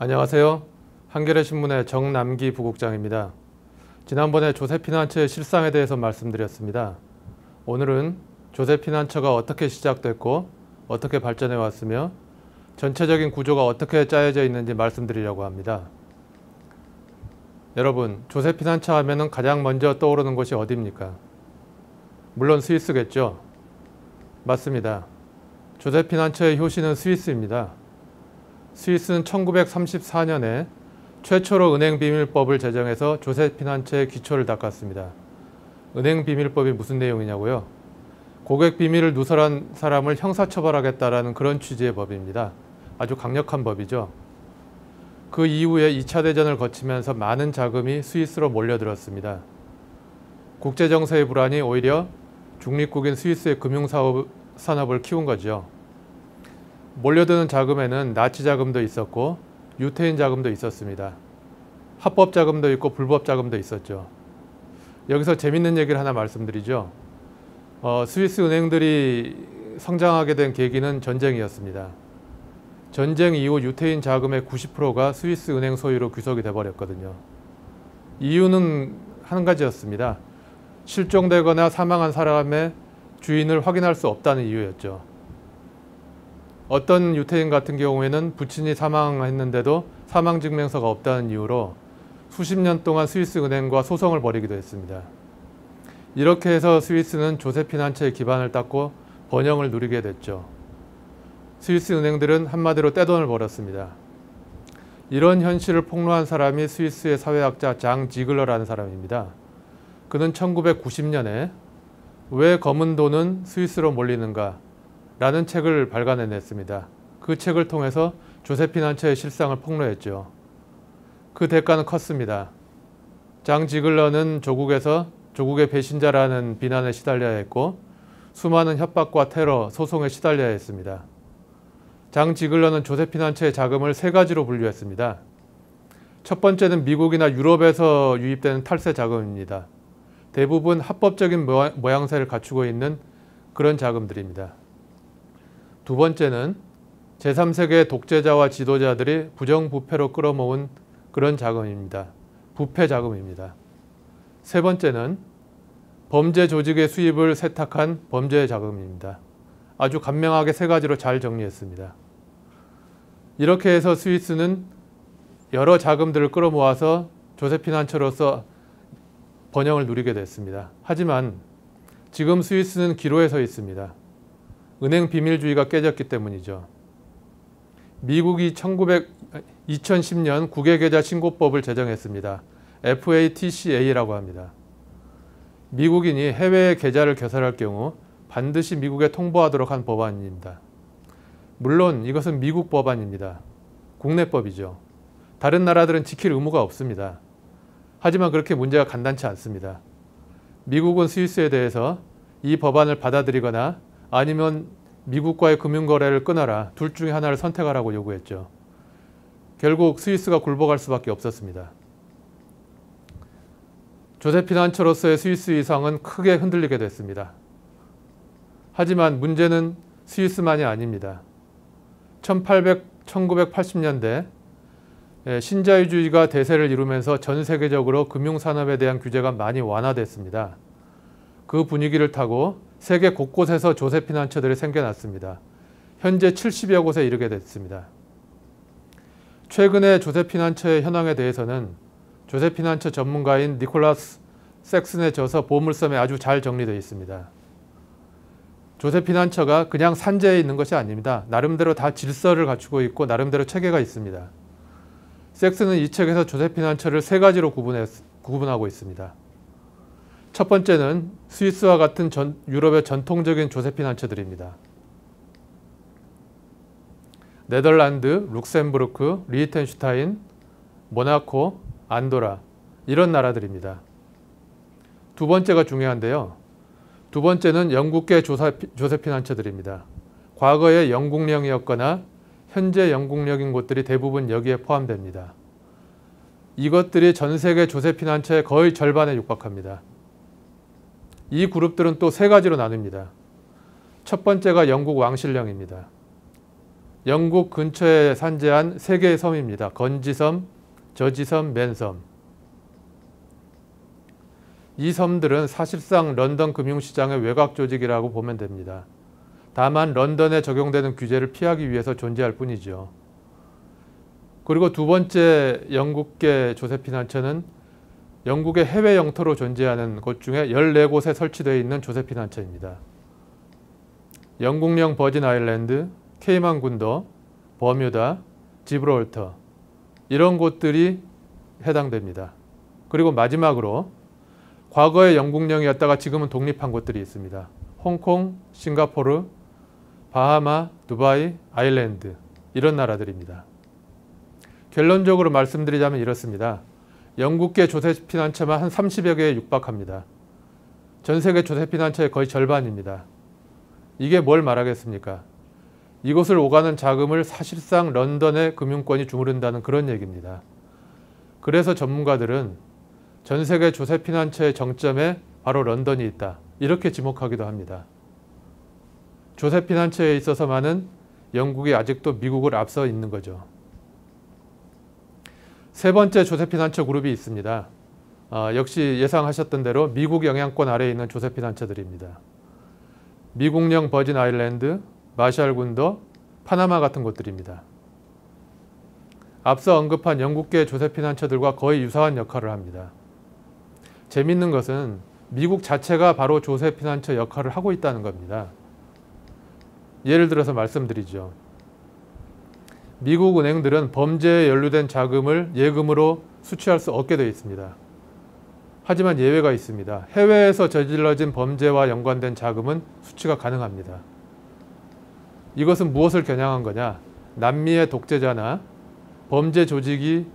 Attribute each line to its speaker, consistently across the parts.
Speaker 1: 안녕하세요. 한겨레 신문의 정남기 부국장입니다. 지난번에 조세피난처의 실상에 대해서 말씀드렸습니다. 오늘은 조세피난처가 어떻게 시작됐고 어떻게 발전해 왔으며 전체적인 구조가 어떻게 짜여져 있는지 말씀드리려고 합니다. 여러분, 조세피난처 하면은 가장 먼저 떠오르는 곳이 어디입니까? 물론 스위스겠죠. 맞습니다. 조세피난처의 효시는 스위스입니다. 스위스는 1934년에 최초로 은행비밀법을 제정해서 조세피난처의 기초를 닦았습니다. 은행비밀법이 무슨 내용이냐고요? 고객 비밀을 누설한 사람을 형사처벌하겠다라는 그런 취지의 법입니다. 아주 강력한 법이죠. 그 이후에 2차 대전을 거치면서 많은 자금이 스위스로 몰려들었습니다. 국제정세의 불안이 오히려 중립국인 스위스의 금융산업을 키운 거죠. 몰려드는 자금에는 나치 자금도 있었고 유태인 자금도 있었습니다. 합법 자금도 있고 불법 자금도 있었죠. 여기서 재밌는 얘기를 하나 말씀드리죠. 스위스 은행들이 성장하게 된 계기는 전쟁이었습니다. 전쟁 이후 유태인 자금의 90%가 스위스 은행 소유로 귀속이 돼버렸거든요. 이유는 한 가지였습니다. 실종되거나 사망한 사람의 주인을 확인할 수 없다는 이유였죠. 어떤 유태인 같은 경우에는 부친이 사망했는데도 사망증명서가 없다는 이유로 수십 년 동안 스위스 은행과 소송을 벌이기도 했습니다. 이렇게 해서 스위스는 조세피난처의 기반을 닦고 번영을 누리게 됐죠. 스위스 은행들은 한마디로 떼돈을 벌었습니다. 이런 현실을 폭로한 사람이 스위스의 사회학자 장 지글러라는 사람입니다. 그는 1990년에 왜 검은 돈은 스위스로 몰리는가? 라는 책을 발간해냈습니다. 그 책을 통해서 조세피난처의 실상을 폭로했죠. 그 대가는 컸습니다. 장 지글러는 조국에서 조국의 배신자라는 비난에 시달려야 했고 수많은 협박과 테러, 소송에 시달려야 했습니다. 장 지글러는 조세피난처의 자금을 세 가지로 분류했습니다. 첫 번째는 미국이나 유럽에서 유입되는 탈세 자금입니다. 대부분 합법적인 모양새를 갖추고 있는 그런 자금들입니다. 두 번째는 제3세계 독재자와 지도자들이 부정부패로 끌어모은 그런 자금입니다. 부패 자금입니다. 세 번째는 범죄 조직의 수입을 세탁한 범죄 자금입니다. 아주 간명하게 세 가지로 잘 정리했습니다. 이렇게 해서 스위스는 여러 자금들을 끌어모아서 조세피난처로서 번영을 누리게 됐습니다. 하지만 지금 스위스는 기로에 서 있습니다. 은행 비밀주의가 깨졌기 때문이죠. 미국이 2010년 국외계좌 신고법을 제정했습니다. FATCA라고 합니다. 미국인이 해외에 계좌를 개설할 경우 반드시 미국에 통보하도록 한 법안입니다. 물론 이것은 미국 법안입니다. 국내법이죠. 다른 나라들은 지킬 의무가 없습니다. 하지만 그렇게 문제가 간단치 않습니다. 미국은 스위스에 대해서 이 법안을 받아들이거나 아니면 미국과의 금융거래를 끊어라. 둘 중에 하나를 선택하라고 요구했죠. 결국 스위스가 굴복할 수밖에 없었습니다. 조세피난처로서의 스위스 위상은 크게 흔들리게 됐습니다. 하지만 문제는 스위스만이 아닙니다. 1980년대 신자유주의가 대세를 이루면서 전 세계적으로 금융산업에 대한 규제가 많이 완화됐습니다. 그 분위기를 타고 세계 곳곳에서 조세피난처들이 생겨났습니다. 현재 70여 곳에 이르게 됐습니다. 최근에 조세피난처의 현황에 대해서는 조세피난처 전문가인 니콜라스 섹슨의 저서 보물섬에 아주 잘 정리되어 있습니다. 조세피난처가 그냥 산재에 있는 것이 아닙니다. 나름대로 다 질서를 갖추고 있고 나름대로 체계가 있습니다. 섹슨은 이 책에서 조세피난처를 세 가지로 구분하고 있습니다. 첫 번째는 스위스와 같은 유럽의 전통적인 조세피난처들입니다. 네덜란드, 룩셈부르크, 리히텐슈타인, 모나코, 안도라 이런 나라들입니다. 두 번째가 중요한데요. 두 번째는 영국계 조세피난처들입니다. 과거에 영국령이었거나 현재 영국령인 곳들이 대부분 여기에 포함됩니다. 이것들이 전 세계 조세피난처의 거의 절반에 육박합니다. 이 그룹들은 또 세 가지로 나뉩니다. 첫 번째가 영국 왕실령입니다. 영국 근처에 산재한 3개의 섬입니다. 건지섬, 저지섬, 맨섬. 이 섬들은 사실상 런던 금융시장의 외곽 조직이라고 보면 됩니다. 다만 런던에 적용되는 규제를 피하기 위해서 존재할 뿐이죠. 그리고 두 번째 영국계 조세피난처는 영국의 해외 영토로 존재하는 곳 중에 14곳에 설치되어 있는 조세피난처입니다. 영국령 버진 아일랜드, 케이만 군도, 버뮤다, 지브롤터 이런 곳들이 해당됩니다. 그리고 마지막으로 과거에 영국령이었다가 지금은 독립한 곳들이 있습니다. 홍콩, 싱가포르, 바하마, 두바이, 아일랜드 이런 나라들입니다. 결론적으로 말씀드리자면 이렇습니다. 영국계 조세피난처만 한 30여 개에 육박합니다. 전 세계 조세피난처의 거의 절반입니다. 이게 뭘 말하겠습니까? 이곳을 오가는 자금을 사실상 런던의 금융권이 주무른다는 그런 얘기입니다. 그래서 전문가들은 전 세계 조세피난처의 정점에 바로 런던이 있다. 이렇게 지목하기도 합니다. 조세피난처에 있어서만은 영국이 아직도 미국을 앞서 있는 거죠. 세 번째 조세피난처 그룹이 있습니다. 역시 예상하셨던 대로 미국 영향권 아래에 있는 조세피난처들입니다. 미국령 버진 아일랜드, 마샬 군도, 파나마 같은 곳들입니다. 앞서 언급한 영국계 조세피난처들과 거의 유사한 역할을 합니다. 재밌는 것은 미국 자체가 바로 조세피난처 역할을 하고 있다는 겁니다. 예를 들어서 말씀드리죠. 미국 은행들은 범죄에 연루된 자금을 예금으로 수취할 수 없게 되어 있습니다. 하지만 예외가 있습니다. 해외에서 저질러진 범죄와 연관된 자금은 수취가 가능합니다. 이것은 무엇을 겨냥한 거냐? 남미의 독재자나 범죄 조직이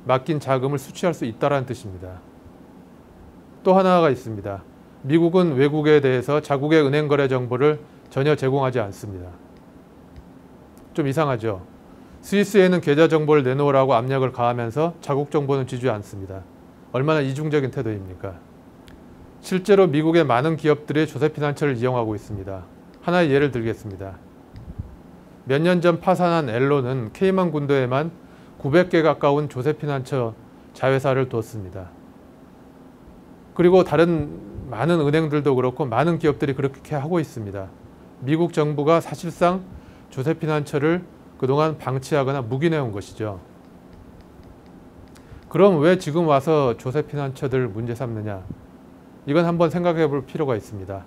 Speaker 1: 맡긴 자금을 수취할 수 있다는 뜻입니다. 또 하나가 있습니다. 미국은 외국에 대해서 자국의 은행 거래 정보를 전혀 제공하지 않습니다. 좀 이상하죠? 스위스에는 계좌 정보를 내놓으라고 압력을 가하면서 자국 정보는 주지 않습니다. 얼마나 이중적인 태도입니까? 실제로 미국의 많은 기업들이 조세피난처를 이용하고 있습니다. 하나의 예를 들겠습니다. 몇 년 전 파산한 엘론은 케이만 군도에만 900개 가까운 조세피난처 자회사를 뒀습니다. 그리고 다른 많은 은행들도 그렇고 많은 기업들이 그렇게 하고 있습니다. 미국 정부가 사실상 조세피난처를 그동안 방치하거나 묵인해온 것이죠. 그럼 왜 지금 와서 조세피난처들 문제 삼느냐? 이건 한번 생각해 볼 필요가 있습니다.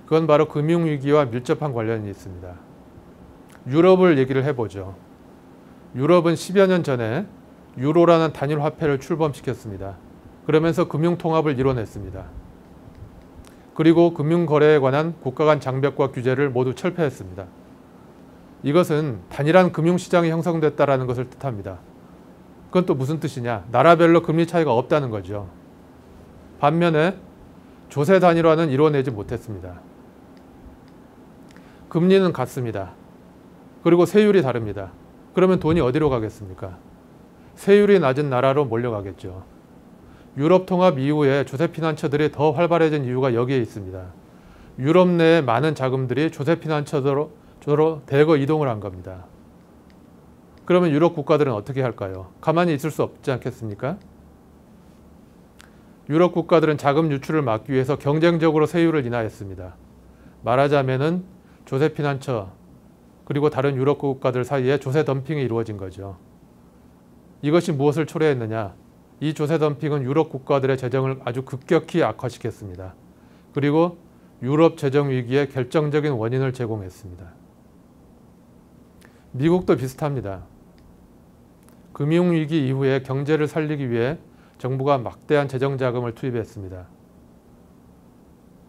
Speaker 1: 그건 바로 금융위기와 밀접한 관련이 있습니다. 유럽을 얘기를 해보죠. 유럽은 10여 년 전에 유로라는 단일 화폐를 출범시켰습니다. 그러면서 금융통합을 이뤄냈습니다. 그리고 금융거래에 관한 국가 간 장벽과 규제를 모두 철폐했습니다. 이것은 단일한 금융시장이 형성됐다는 것을 뜻합니다. 그건 또 무슨 뜻이냐? 나라별로 금리 차이가 없다는 거죠. 반면에 조세 단일화는 이뤄내지 못했습니다. 금리는 같습니다. 그리고 세율이 다릅니다. 그러면 돈이 어디로 가겠습니까? 세율이 낮은 나라로 몰려가겠죠. 유럽 통합 이후에 조세피난처들이 더 활발해진 이유가 여기에 있습니다. 유럽 내에 많은 자금들이 조세피난처로 대거 이동을 한 겁니다. 그러면 유럽 국가들은 어떻게 할까요? 가만히 있을 수 없지 않겠습니까? 유럽 국가들은 자금 유출을 막기 위해서 경쟁적으로 세율을 인하했습니다. 말하자면은 조세피난처 그리고 다른 유럽 국가들 사이에 조세 덤핑이 이루어진 거죠. 이것이 무엇을 초래했느냐? 이 조세 덤핑은 유럽 국가들의 재정을 아주 급격히 악화시켰습니다. 그리고 유럽 재정 위기의 결정적인 원인을 제공했습니다. 미국도 비슷합니다. 금융위기 이후에 경제를 살리기 위해 정부가 막대한 재정 자금을 투입했습니다.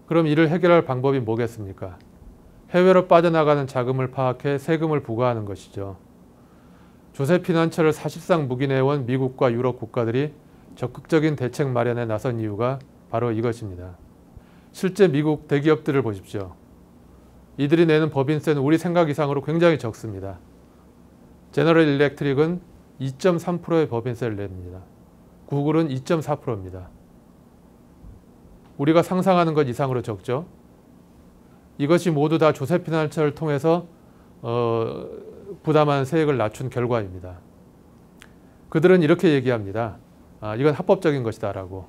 Speaker 1: 그럼 이를 해결할 방법이 뭐겠습니까? 해외로 빠져나가는 자금을 파악해 세금을 부과하는 것이죠. 조세피난처를 사실상 묵인해온 미국과 유럽 국가들이 적극적인 대책 마련에 나선 이유가 바로 이것입니다. 실제 미국 대기업들을 보십시오. 이들이 내는 법인세는 우리 생각 이상으로 굉장히 적습니다. 제너럴 일렉트릭은 2.3%의 법인세를 냅니다. 구글은 2.4%입니다. 우리가 상상하는 것 이상으로 적죠. 이것이 모두 다 조세피난처를 통해서 부담하는 세액을 낮춘 결과입니다. 그들은 이렇게 얘기합니다. 이건 합법적인 것이다 라고.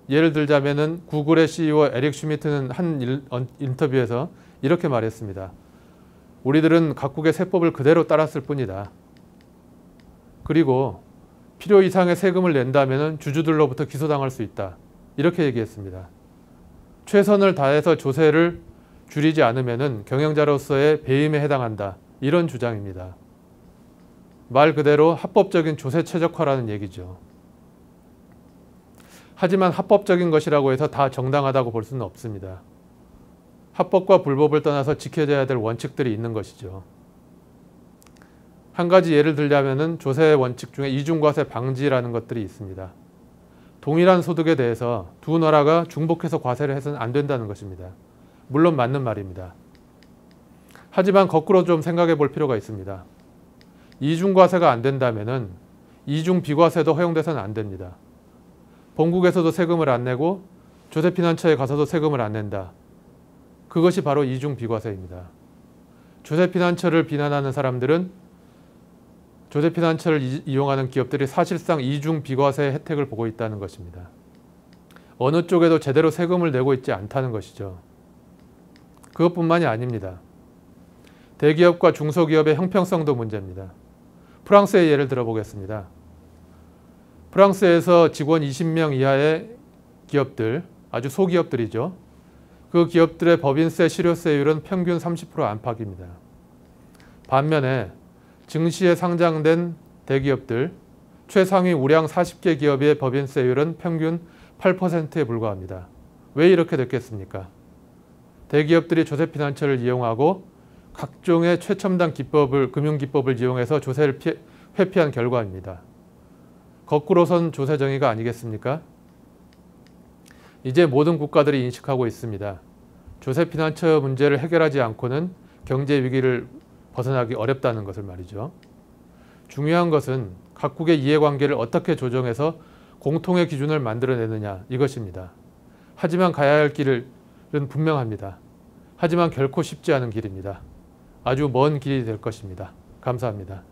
Speaker 1: 예를 들자면은 구글의 CEO 에릭 슈미트는 한 인터뷰에서 이렇게 말했습니다. 우리들은 각국의 세법을 그대로 따랐을 뿐이다. 그리고 필요 이상의 세금을 낸다면 주주들로부터 기소당할 수 있다. 이렇게 얘기했습니다. 최선을 다해서 조세를 줄이지 않으면 경영자로서의 배임에 해당한다. 이런 주장입니다. 말 그대로 합법적인 조세 최적화라는 얘기죠. 하지만 합법적인 것이라고 해서 다 정당하다고 볼 수는 없습니다. 합법과 불법을 떠나서 지켜져야 될 원칙들이 있는 것이죠. 한 가지 예를 들자면 조세 원칙 중에 이중과세 방지라는 것들이 있습니다. 동일한 소득에 대해서 두 나라가 중복해서 과세를 해서는 안 된다는 것입니다. 물론 맞는 말입니다. 하지만 거꾸로 좀 생각해 볼 필요가 있습니다. 이중과세가 안 된다면 이중비과세도 허용돼서는 안 됩니다. 본국에서도 세금을 안 내고 조세피난처에 가서도 세금을 안 낸다. 그것이 바로 이중비과세입니다. 조세피난처를 비난하는 사람들은 조세피난처를 이용하는 기업들이 사실상 이중비과세 혜택을 보고 있다는 것입니다. 어느 쪽에도 제대로 세금을 내고 있지 않다는 것이죠. 그것뿐만이 아닙니다. 대기업과 중소기업의 형평성도 문제입니다. 프랑스의 예를 들어보겠습니다. 프랑스에서 직원 20명 이하의 기업들, 아주 소기업들이죠. 그 기업들의 법인세, 실효세율은 평균 30% 안팎입니다. 반면에 증시에 상장된 대기업들, 최상위 우량 40개 기업의 법인세율은 평균 8%에 불과합니다. 왜 이렇게 됐겠습니까? 대기업들이 조세피난처를 이용하고 각종의 최첨단 금융기법을 이용해서 조세를 회피한 결과입니다. 거꾸로선 조세정의가 아니겠습니까? 이제 모든 국가들이 인식하고 있습니다. 조세피난처 문제를 해결하지 않고는 경제 위기를 벗어나기 어렵다는 것을 말이죠. 중요한 것은 각국의 이해관계를 어떻게 조정해서 공통의 기준을 만들어내느냐 이것입니다. 하지만 가야 할 길은 분명합니다. 하지만 결코 쉽지 않은 길입니다. 아주 먼 길이 될 것입니다. 감사합니다.